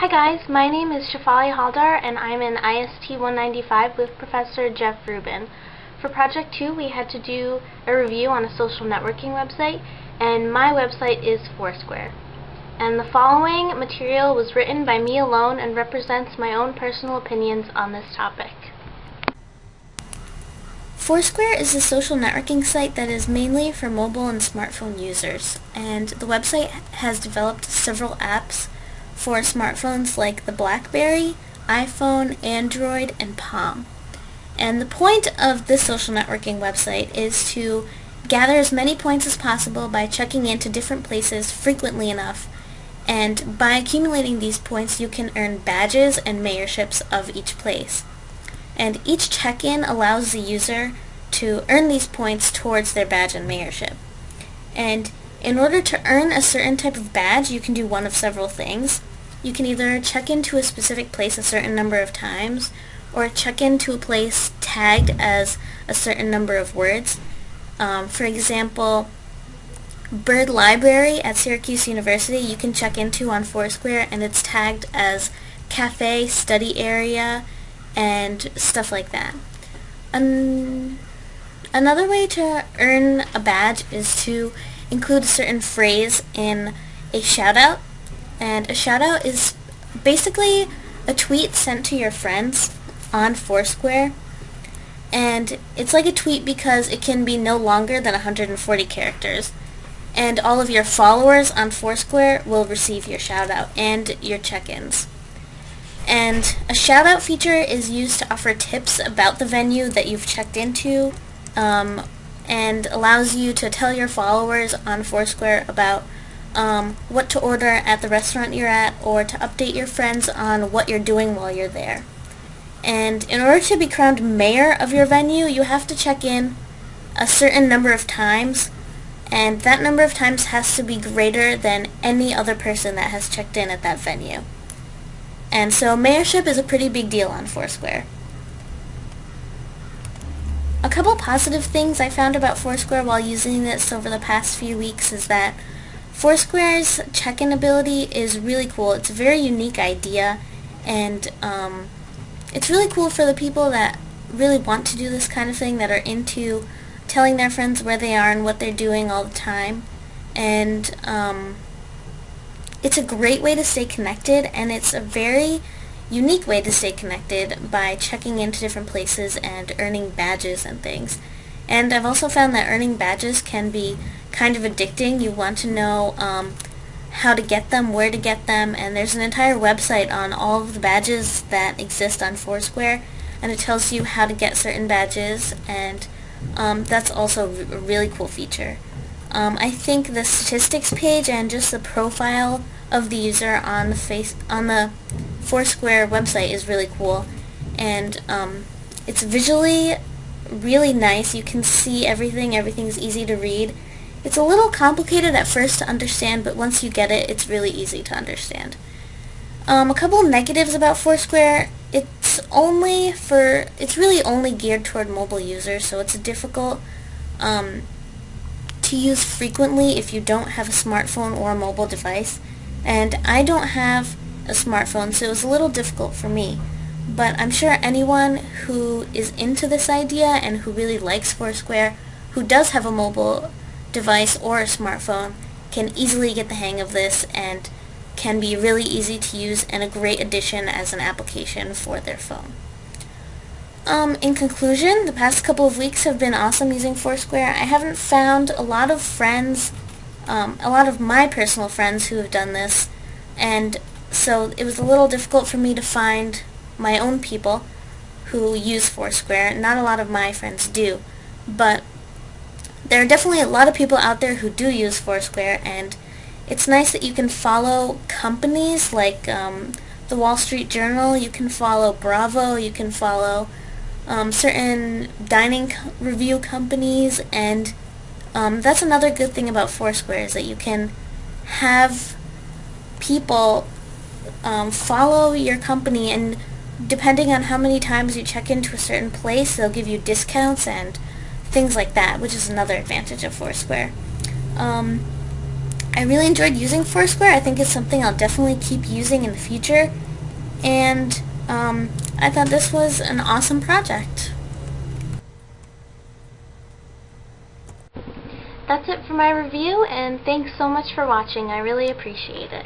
Hi guys, my name is Shafali Haldar and I'm in IST 195 with Professor Jeff Rubin. For Project 2 we had to do a review on a social networking website, and my website is Foursquare. And the following material was written by me alone and represents my own personal opinions on this topic. Foursquare is a social networking site that is mainly for mobile and smartphone users, and the website has developed several apps for smartphones like the BlackBerry, iPhone, Android, and Palm. And the point of this social networking website is to gather as many points as possible by checking into different places frequently enough, and by accumulating these points you can earn badges and mayorships of each place. And each check-in allows the user to earn these points towards their badge and mayorship. And in order to earn a certain type of badge, you can do one of several things. You can either check into a specific place a certain number of times, or check into a place tagged as a certain number of words. For example, Bird Library at Syracuse University you can check into on Foursquare, and it's tagged as cafe, study area, and stuff like that. Another way to earn a badge is to include a certain phrase in a shoutout, and a shoutout is basically a tweet sent to your friends on Foursquare, and it's like a tweet because it can be no longer than 140 characters, and all of your followers on Foursquare will receive your shoutout and your check-ins. And a shoutout feature is used to offer tips about the venue that you've checked into, and allows you to tell your followers on Foursquare about what to order at the restaurant you're at, or to update your friends on what you're doing while you're there. And in order to be crowned mayor of your venue, you have to check in a certain number of times, and that number of times has to be greater than any other person that has checked in at that venue. And so mayorship is a pretty big deal on Foursquare. A couple positive things I found about Foursquare while using this over the past few weeks is that Foursquare's check-in ability is really cool. It's a very unique idea, and it's really cool for the people that really want to do this kind of thing, that are into telling their friends where they are and what they're doing all the time. And it's a great way to stay connected, and it's a very unique way to stay connected by checking into different places and earning badges and things. And I've also found that earning badges can be kind of addicting. You want to know how to get them, where to get them, and there's an entire website on all of the badges that exist on Foursquare, and it tells you how to get certain badges, and that's also a really cool feature. I think the statistics page and just the profile of the user on the Foursquare website is really cool, and it's visually really nice. You can see everything. Everything's easy to read. It's a little complicated at first to understand, but once you get it, it's really easy to understand. A couple negatives about Foursquare: it's really only geared toward mobile users, so it's difficult to use frequently if you don't have a smartphone or a mobile device. And I don't have a smartphone, so it was a little difficult for me. But I'm sure anyone who is into this idea and who really likes Foursquare, who does have a mobile device or a smartphone, can easily get the hang of this, and can be really easy to use and a great addition as an application for their phone. In conclusion, the past couple of weeks have been awesome using Foursquare. I haven't found a lot of friends, a lot of my personal friends who have done this, and so it was a little difficult for me to find my own people who use Foursquare. Not a lot of my friends do, but there are definitely a lot of people out there who do use Foursquare, and it's nice that you can follow companies like the Wall Street Journal, you can follow Bravo, you can follow certain dining review companies, and that's another good thing about Foursquare, is that you can have people follow your company, and depending on how many times you check into a certain place, they'll give you discounts and things like that, which is another advantage of Foursquare. I really enjoyed using Foursquare. I think it's something I'll definitely keep using in the future. And I thought this was an awesome project. That's it for my review, and thanks so much for watching. I really appreciate it.